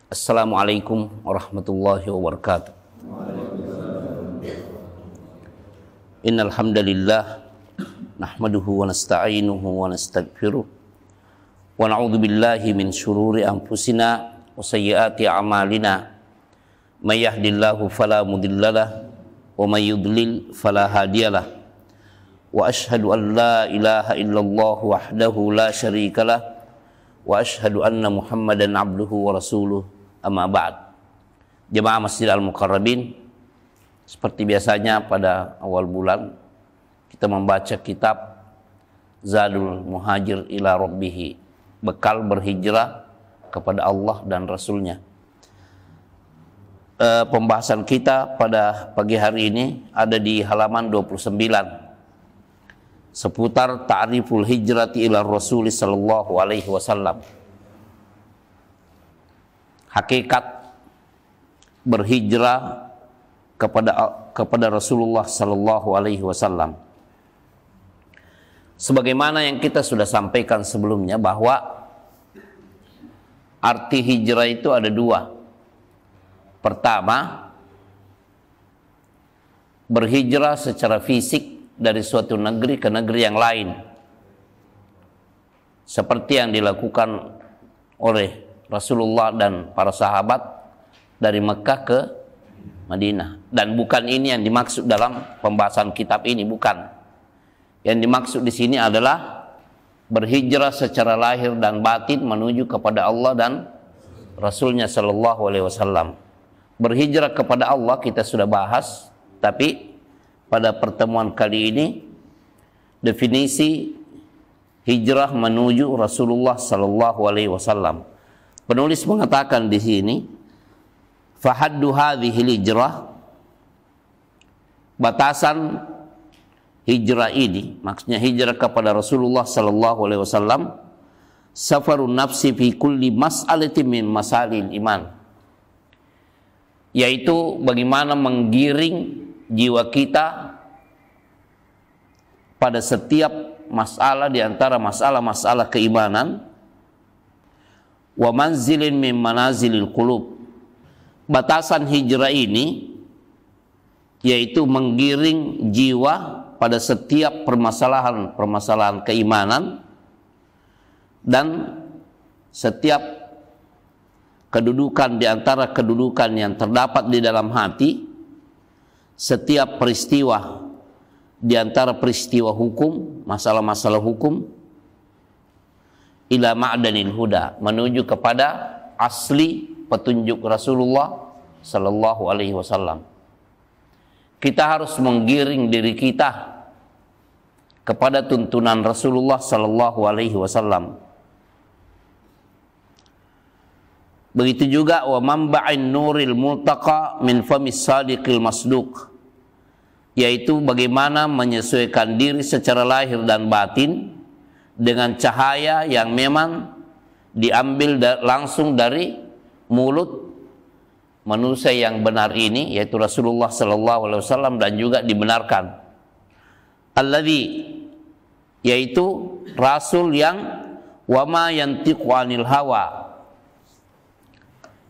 Assalamualaikum warahmatullahi wabarakatuh. Innal hamdalillah nahmaduhu wa nasta'inuhu wa nastaghfiruh wa na'udzu billahi min shururi anfusina wa sayyiati a'malina. May yahdihillahu fala mudhillalah wa may yudlil fala hadiyalah. Wa asyhadu an la ilaha illallah wahdahu la syarikalah wa asyhadu anna Muhammadan abduhu wa rasuluh. Amma ba'd. Jemaah Masjid Al-Muqarrabin, seperti biasanya pada awal bulan kita membaca kitab Zadul Muhajir ila Rabbih, bekal berhijrah kepada Allah dan Rasulnya. Pembahasan kita pada pagi hari ini ada di halaman 29 seputar ta'riful hijrati ila Rasul sallallahu alaihi wasallam. Hakikat berhijrah kepada Rasulullah sallallahu alaihi wasallam. Sebagaimana yang kita sudah sampaikan sebelumnya bahwa arti hijrah itu ada dua. Pertama, berhijrah secara fisik dari suatu negeri ke negeri yang lain, seperti yang dilakukan oleh Rasulullah dan para sahabat dari Mekah ke Madinah. Dan bukan ini yang dimaksud dalam pembahasan kitab ini, bukan. Yang dimaksud di sini adalah berhijrah secara lahir dan batin menuju kepada Allah dan Rasulnya sallallahu alaihi wasallam. Berhijrah kepada Allah kita sudah bahas, tapi pada pertemuan kali ini definisi hijrah menuju Rasulullah sallallahu alaihi wasallam. Penulis mengatakan di sini, fahaddu hadhil hijrah, batasan hijrah ini, maksudnya hijrah kepada Rasulullah sallallahu alaihi wasallam, safarun nafsi fi kulli mas'alatin min masalil iman, yaitu bagaimana menggiring jiwa kita pada setiap masalah di antara masalah-masalah keimanan. Wa manzilin min manazilil qulub. Batasan hijrah ini yaitu menggiring jiwa pada setiap permasalahan keimanan dan setiap kedudukan di antara kedudukan yang terdapat di dalam hati, setiap peristiwa di antara peristiwa hukum, masalah-masalah hukum, ila ma'danil huda, menuju kepada asli petunjuk Rasulullah sallallahu alaihi wasallam. Kita harus menggiring diri kita kepada tuntunan Rasulullah sallallahu alaihi wasallam. Begitu juga wa manba'in nuril multaqa min famis sadiqil masduq, yaitu bagaimana menyesuaikan diri secara lahir dan batin dengan cahaya yang memang diambil langsung dari mulut manusia yang benar ini, yaitu Rasulullah sallallahu alaihi wasallam, dan juga dibenarkan. Alladzi, yaitu Rasul yang wama yantiqu anil hawa,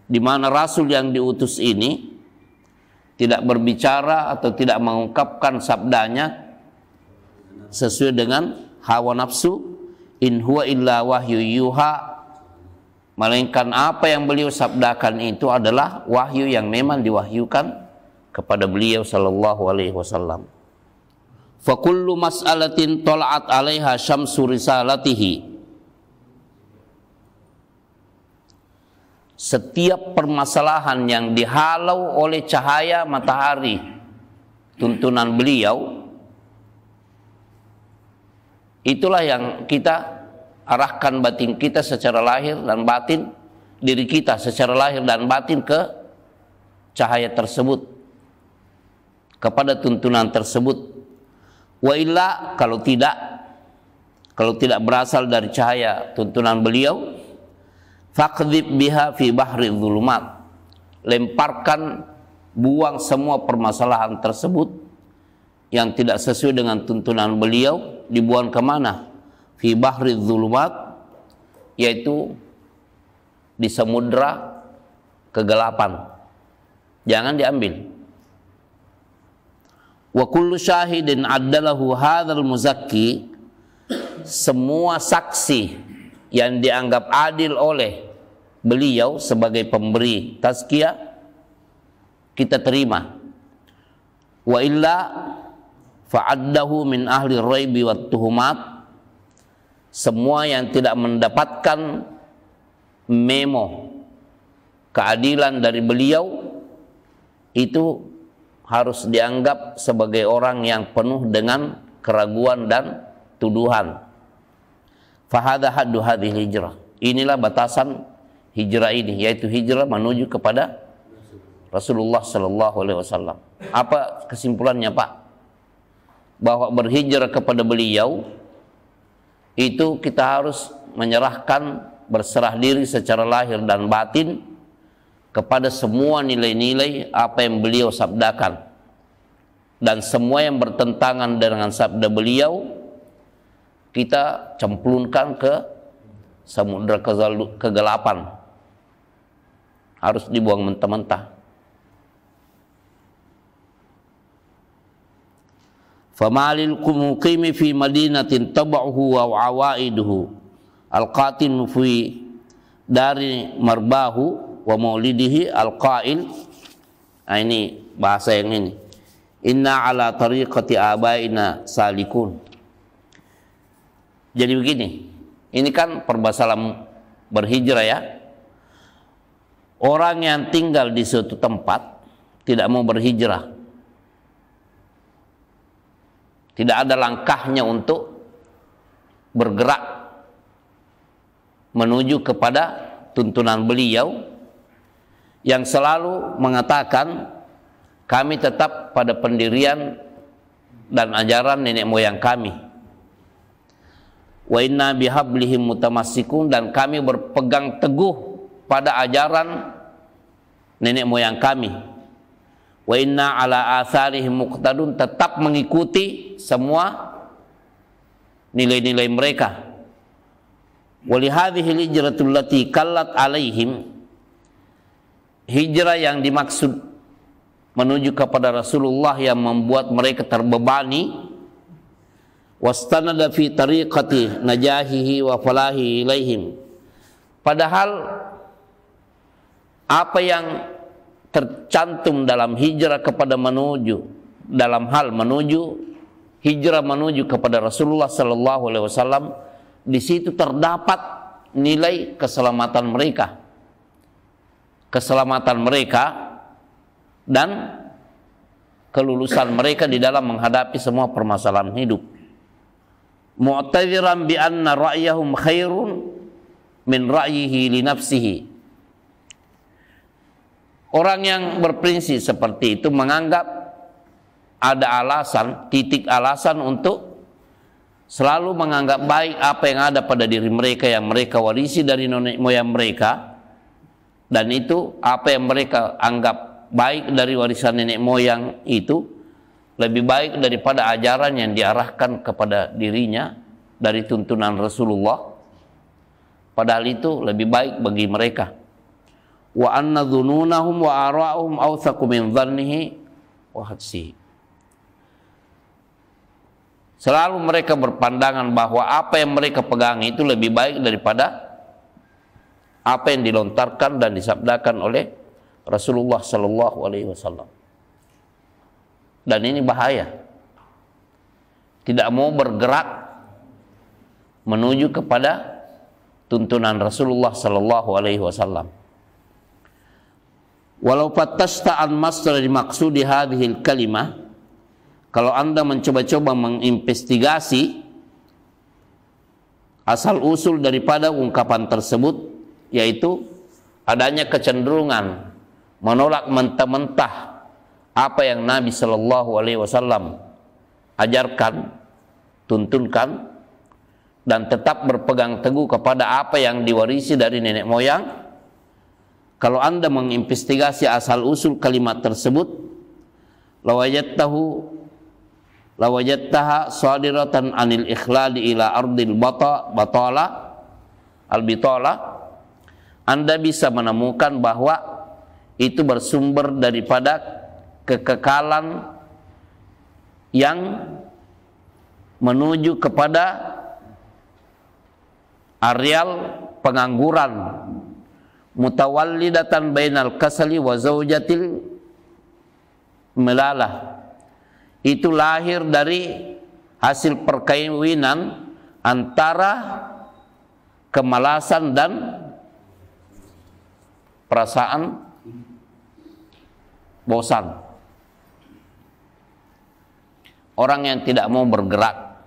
di mana Rasul yang diutus ini tidak berbicara atau tidak mengungkapkan sabdanya sesuai dengan hawa nafsu. In huwa illa wahyu yuha, melainkan apa yang beliau sabdakan itu adalah wahyu yang memang diwahyukan kepada beliau sallallahu alaihi wasallam. Fa kullu mas'alatin tala'at 'alaiha syamsu risalatihi, setiap permasalahan yang dihalau oleh cahaya matahari tuntunan beliau, itulah yang kita arahkan batin kita secara lahir dan batin, diri kita secara lahir dan batin ke cahaya tersebut, kepada tuntunan tersebut. Wa illa, kalau tidak berasal dari cahaya tuntunan beliau, faqdhib biha fi bahri dhulumat, lemparkan, buang semua permasalahan tersebut yang tidak sesuai dengan tuntunan beliau, dibuang kemana? Fi bahri dhulumat, yaitu di samudra kegelapan. Jangan diambil. Wa kullu syahidin addalahu hadzal muzakki, semua saksi yang dianggap adil oleh beliau sebagai pemberi tazkiyah kita terima. Wa illa fa'addahu min ahli raibi wat tuhumat, semua yang tidak mendapatkan memo keadilan dari beliau itu harus dianggap sebagai orang yang penuh dengan keraguan dan tuduhan. Fahadha haddu hadhihi hijrah, inilah batasan hijrah ini, yaitu hijrah menuju kepada Rasulullah sallallahu alaihi wasallam. Apa kesimpulannya, Pak? Bahwa berhijrah kepada beliau itu kita harus menyerahkan, berserah diri secara lahir dan batin kepada semua nilai-nilai apa yang beliau sabdakan, dan semua yang bertentangan dengan sabda beliau kita cemplungkan ke samudra kegelapan, harus dibuang mentah-mentah. Famalil muqimi fi madinatin tab'uhu wa awaiduhu alqatin fi dari marbahu wa maulidihi alqail. Nah, ini bahasa yang ini. Inna ala tariqati abaina salikun. Jadi begini, ini kan permasalahan berhijrah ya. Orang yang tinggal di suatu tempat tidak mau berhijrah, tidak ada langkahnya untuk bergerak menuju kepada tuntunan beliau yang selalu mengatakan kami tetap pada pendirian dan ajaran nenek moyang kami. Wa inna bihablihim mutamassikun, dan kami berpegang teguh pada ajaran nenek moyang kami. Wa inna ala atharihim muqtadun, tetap mengikuti semua nilai-nilai mereka. Wa li hadhihi hijratul lati kallat alaihim, hijrah yang dimaksud menuju kepada Rasulullah yang membuat mereka terbebani, wastanada fi tariqati najahihi wa falahi ilaihim, padahal apa yang tercantum dalam hijrah kepada menuju, dalam hal menuju hijrah menuju kepada Rasulullah sallallahu alaihi wasallam, di situ terdapat nilai keselamatan mereka dan kelulusan mereka di dalam menghadapi semua permasalahan hidup. Mu'tadziran bi anna ra'yahum khairun min ra'yihi li nafsihi. Orang yang berprinsip seperti itu menganggap ada alasan, titik alasan untuk selalu menganggap baik apa yang ada pada diri mereka yang mereka warisi dari nenek moyang mereka, dan itu apa yang mereka anggap baik dari warisan nenek moyang itu lebih baik daripada ajaran yang diarahkan kepada dirinya dari tuntunan Rasulullah, padahal itu lebih baik bagi mereka. Wa anna dhununahum wa ara'uhum awthaqu min dhannihi wa hadsihi. Selalu mereka berpandangan bahwa apa yang mereka pegang itu lebih baik daripada apa yang dilontarkan dan disabdakan oleh Rasulullah sallallahu alaihi wasallam. Dan ini bahaya. Tidak mau bergerak menuju kepada tuntunan Rasulullah sallallahu alaihi wasallam. Walau fattashta an masdar maksudi hadhil kalimah, kalau Anda mencoba-coba menginvestigasi asal usul daripada ungkapan tersebut, yaitu adanya kecenderungan menolak mentah-mentah apa yang Nabi Shallallahu Alaihi Wasallam ajarkan, tuntunkan, dan tetap berpegang teguh kepada apa yang diwarisi dari nenek moyang. Kalau Anda menginvestigasi asal usul kalimat tersebut, lawajadtaha sadiratan anil ikhlali ila ardil batala, Anda bisa menemukan bahwa itu bersumber daripada kekekalan yang menuju kepada areal pengangguran, mutawallidatan bainal kasali wa zaujatil melalah. Itu lahir dari hasil perkawinan antara kemalasan dan perasaan bosan. Orang yang tidak mau bergerak,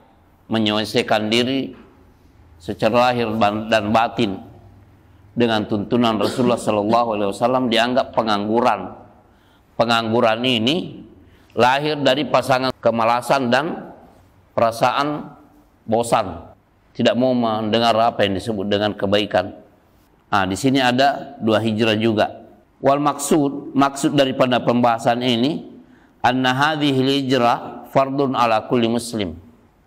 menyelesaikan diri secara lahir dan batin dengan tuntunan Rasulullah SAW dianggap pengangguran. Pengangguran ini lahir dari pasangan kemalasan dan perasaan bosan, tidak mau mendengar apa yang disebut dengan kebaikan. Nah, di sini ada dua hijrah juga. Wal maksud daripada pembahasan ini, anna hadhil hijrah fardun ala kulli muslim.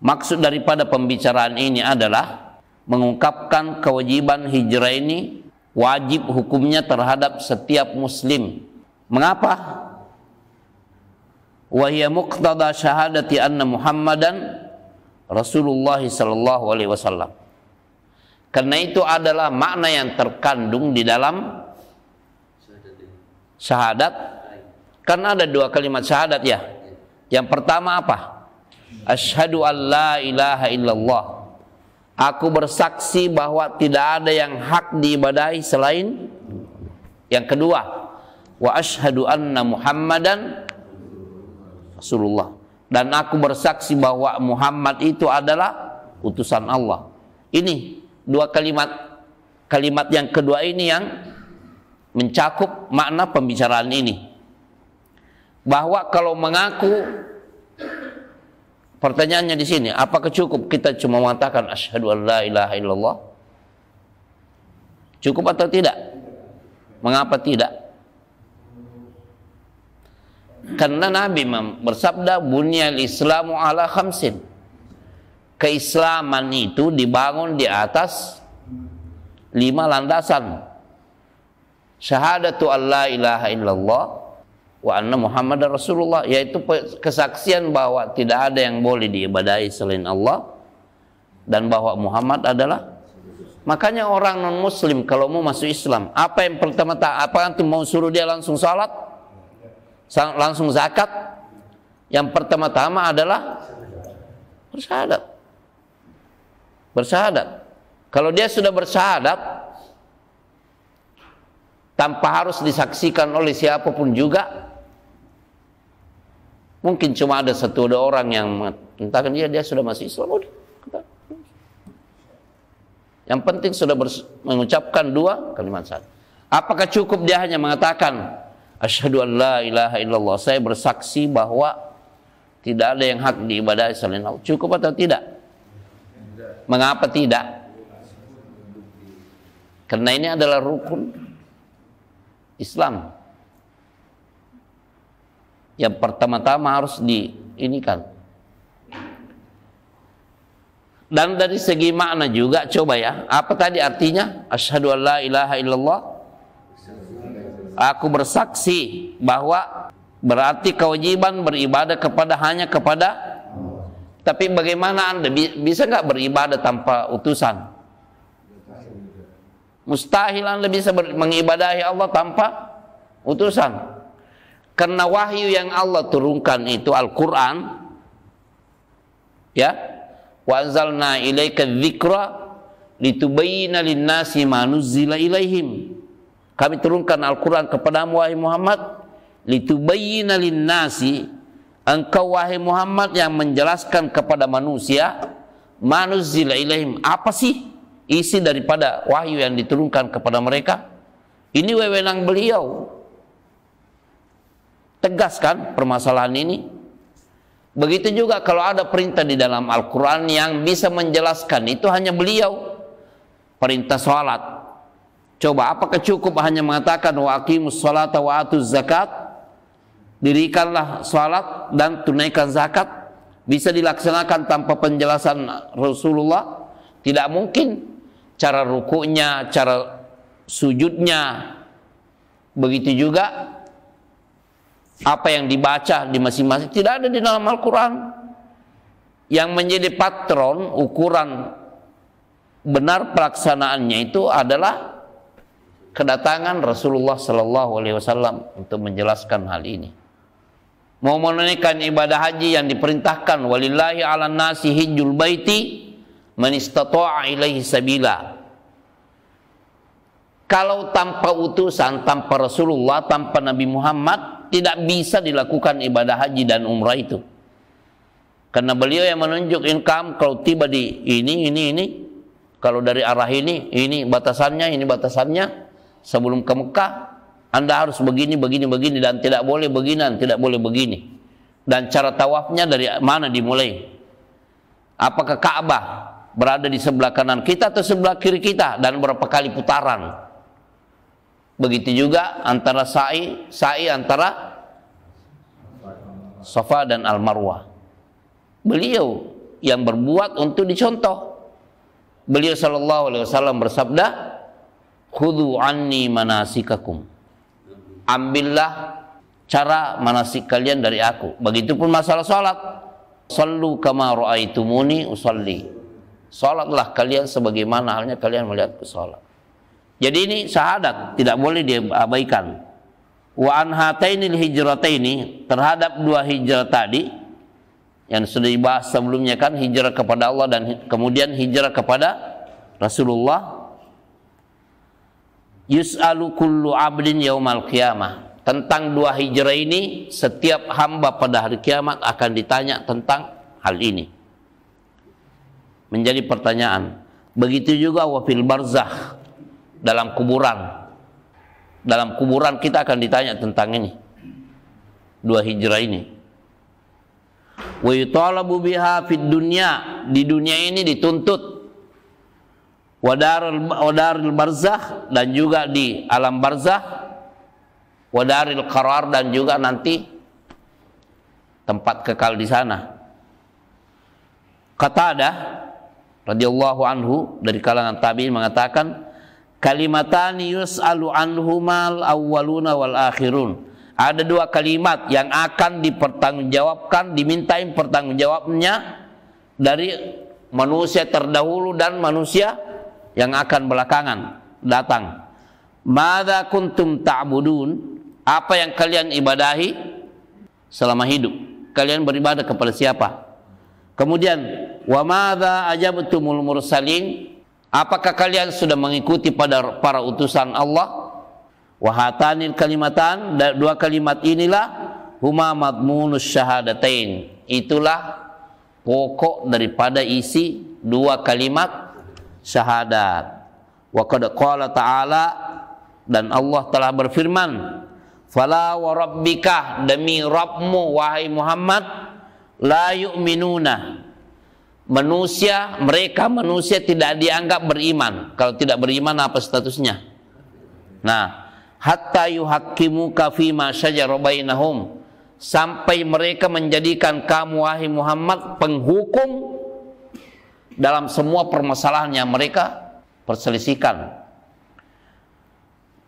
Maksud daripada pembicaraan ini adalah mengungkapkan kewajiban hijrah ini wajib hukumnya terhadap setiap muslim. Mengapa? Wa hiya muqtada syahadati anna Muhammadan Rasulullah sallallahu alaihi wasallam. Karena itu adalah makna yang terkandung di dalam syahadat. Karena ada dua kalimat syahadat ya. Yang pertama apa? Asyhadu an la ilaha illallah. Aku bersaksi bahwa tidak ada yang hak diibadahi selain. Yang kedua, wa asyhadu anna Muhammadan Rasulullah. Dan aku bersaksi bahwa Muhammad itu adalah utusan Allah. Ini dua kalimat yang kedua ini yang mencakup makna pembicaraan ini. Bahwa kalau mengaku, pertanyaannya di sini, apakah cukup kita cuma mengatakan asyhadu an la ilaha illallah? Cukup atau tidak? Mengapa tidak? Karena Nabi bersabda bunyal Islamu ala khamsin. Keislaman itu dibangun di atas 5 landasan. Syahadatu an la ilaha illallah wa anna Muhammadar Rasulullah, yaitu kesaksian bahwa tidak ada yang boleh diibadahi selain Allah dan bahwa Muhammad adalah. Makanya orang non muslim kalau mau masuk Islam, apa yang pertama, apa nanti mau suruh dia langsung salat, langsung zakat? Yang pertama-tama adalah bersyahadat. Bersyahadat. Kalau dia sudah bersyahadat tanpa harus disaksikan oleh siapapun juga, mungkin cuma ada satu dua orang yang mengatakan dia sudah masuk Islam. Yang penting sudah mengucapkan dua kalimat syahadat. Apakah cukup dia hanya mengatakan asyhadu an la ilaha illallah, saya bersaksi bahwa tidak ada yang hak diibadahi selain Allah? Cukup atau tidak? Mengapa tidak? Karena ini adalah rukun Islam. Yang pertama-tama harus diinikan. Dan dari segi makna juga, coba ya, apa tadi artinya? Asyhadu an la ilaha illallah, aku bersaksi bahwa, berarti kewajiban beribadah hanya kepada. Tapi bagaimana Anda bisa nggak beribadah tanpa utusan? Mustahil Anda bisa mengibadahi Allah tanpa utusan. Karena wahyu yang Allah turunkan itu Al-Quran, ya, wa anzalna ilaika dzikra litubayyana lin-nasi ma nuzzila ilaihim. Kami turunkan Al-Quran kepadamu wahai Muhammad, litubayyana lin-nasi, engkau wahai Muhammad yang menjelaskan kepada manusia ma nuzzila ilaihim, apa sih isi daripada wahyu yang diturunkan kepada mereka. Ini wewenang beliau. Tegas kan permasalahan ini? Begitu juga kalau ada perintah di dalam Al-Quran yang bisa menjelaskan, itu hanya beliau. Perintah sholat, coba apakah cukup hanya mengatakan wa aqimus sholata wa atuz zakat, dirikanlah sholat dan tunaikan zakat? Bisa dilaksanakan tanpa penjelasan Rasulullah? Tidak mungkin. Cara rukunya, cara sujudnya, Begitu juga apa yang dibaca di masing-masing tidak ada di dalam Al-Quran. Yang menjadi patron ukuran benar pelaksanaannya itu adalah kedatangan Rasulullah Sallallahu Alaihi Wasallam untuk menjelaskan hal ini. Mau menunaikan ibadah haji yang diperintahkan, walillahi 'alan nasi hijjul baiti man istata'a ilaihi sabila. Kalau tanpa utusan, tanpa Rasulullah, tanpa Nabi Muhammad, tidak bisa dilakukan ibadah haji dan umrah itu. Karena beliau yang menunjuk income, kalau tiba di ini. Kalau dari arah ini batasannya, ini batasannya. Sebelum ke Mekah, Anda harus begini, dan tidak boleh begini, dan tidak boleh begini. Dan cara tawafnya dari mana dimulai? Apakah Ka'bah berada di sebelah kanan kita atau sebelah kiri kita? Dan berapa kali putaran? Begitu juga antara sa'i antara Safa dan Al-Marwah. Beliau yang berbuat untuk dicontoh. Beliau sallallahu alaihi wasallam bersabda, "Khudhu anni manasikakum." Ambillah cara manasik kalian dari aku. Begitupun masalah salat. Sallu kama ra'aitumuni usalli. Salatlah kalian sebagaimana halnya kalian melihatku salat. Jadi ini syahadat, tidak boleh diabaikan. Wa an hatainil hijrataini, terhadap dua hijrah tadi yang sudah dibahas sebelumnya kan, hijrah kepada Allah dan kemudian hijrah kepada Rasulullah. Yus'alu kullu abdin yaumal qiyamah. Tentang dua hijrah ini, setiap hamba pada hari kiamat akan ditanya tentang hal ini. Menjadi pertanyaan. Begitu juga wa fil barzakh, dalam kuburan. Dalam kuburan kita akan ditanya tentang ini. Dua hijrah ini. Wa yutalabu biha fid dunya, di dunia ini dituntut. Wadaril barzakh, dan juga di alam barzakh. Wadaril qarar, dan juga nanti tempat kekal di sana. Qatadah radhiyallahu anhu dari kalangan tabi'in mengatakan, kalimatani yus'alu anhumal awwaluna wal akhirun. Ada dua kalimat yang akan dipertanggungjawabkan, dimintain pertanggungjawabnya dari manusia terdahulu dan manusia yang akan belakangan datang. Madza kuntum ta'budun? Apa yang kalian ibadahi selama hidup? Kalian beribadah kepada siapa? Kemudian, wa madza ajabtumul mursalin? Apakah kalian sudah mengikuti pada para utusan Allah? Wahatanil kalimatan, dua kalimat inilah huma madmunus syahadatain. Itulah pokok daripada isi dua kalimat syahadat. Wa qad qala ta'ala, dan Allah telah berfirman, fala wa rabbika, demi Rabbmu wahai Muhammad, la yu'minuna. Mereka manusia tidak dianggap beriman. Kalau tidak beriman apa statusnya? Nah, hatta yuhaqqimuka fima syajara bainahum, sampai mereka menjadikan kamu wahai Muhammad penghukum dalam semua permasalahan yang mereka perselisihkan.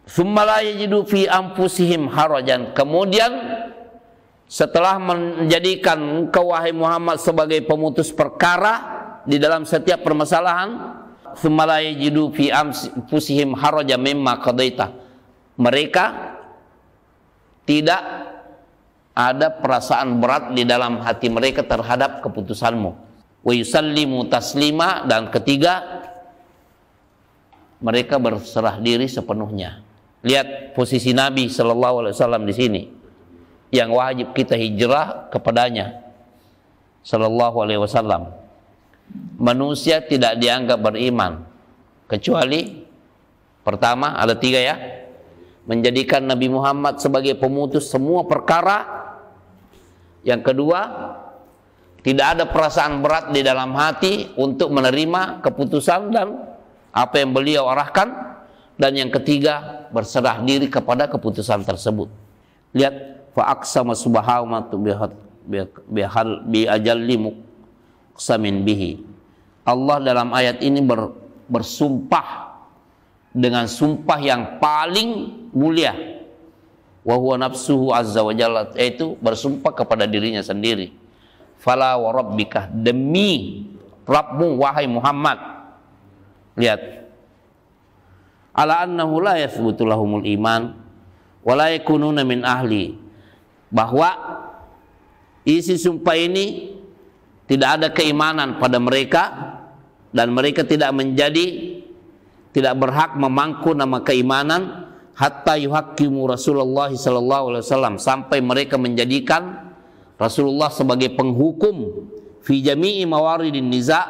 Tsumma la yajidu fi anfusihim harajan, kemudian setelah menjadikan engkau wahai Muhammad sebagai pemutus perkara di dalam setiap permasalahan, tsumma la yajidu fi anfusihim harajan mimma qadaita, mereka tidak ada perasaan berat di dalam hati mereka terhadap keputusanmu. Wa yusallimu taslima, dan ketiga, mereka berserah diri sepenuhnya. Lihat posisi Nabi Sallallahu Alaihi Wasallam di sini, yang wajib kita hijrah kepadanya Sallallahu Alaihi Wasallam. Manusia tidak dianggap beriman kecuali pertama, ada tiga ya, menjadikan Nabi Muhammad sebagai pemutus semua perkara. Yang kedua, tidak ada perasaan berat di dalam hati untuk menerima keputusan dan apa yang beliau arahkan. Dan yang ketiga, berserah diri kepada keputusan tersebut. Lihat, fa aqsama subhanahu bi ajalli muqsamin bihi. Allah dalam ayat ini bersumpah dengan sumpah yang paling mulia, wa huwa nafsuhu azza wa jalla, yaitu bersumpah kepada dirinya sendiri. Fala wa rabbika, demi Rabbmu wahai Muhammad. Lihat, ala annahu la yathbutu lahumul iman wa la yakununa min ahli, bahwa isi sumpah ini tidak ada keimanan pada mereka dan mereka tidak berhak memangku nama keimanan hatta yuhaqqimu Rasulullah sallallahu alaihi wasallam, sampai mereka menjadikan Rasulullah sebagai penghukum fi jami'i mawaridin niza,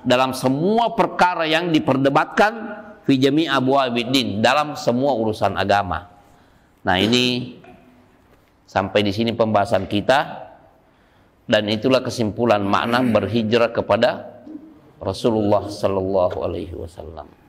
dalam semua perkara yang diperdebatkan, fi jami'i abwabiddin, dalam semua urusan agama. Nah, ini sampai di sini pembahasan kita, dan itulah kesimpulan makna berhijrah kepada Rasulullah sallallahu alaihi wasallam.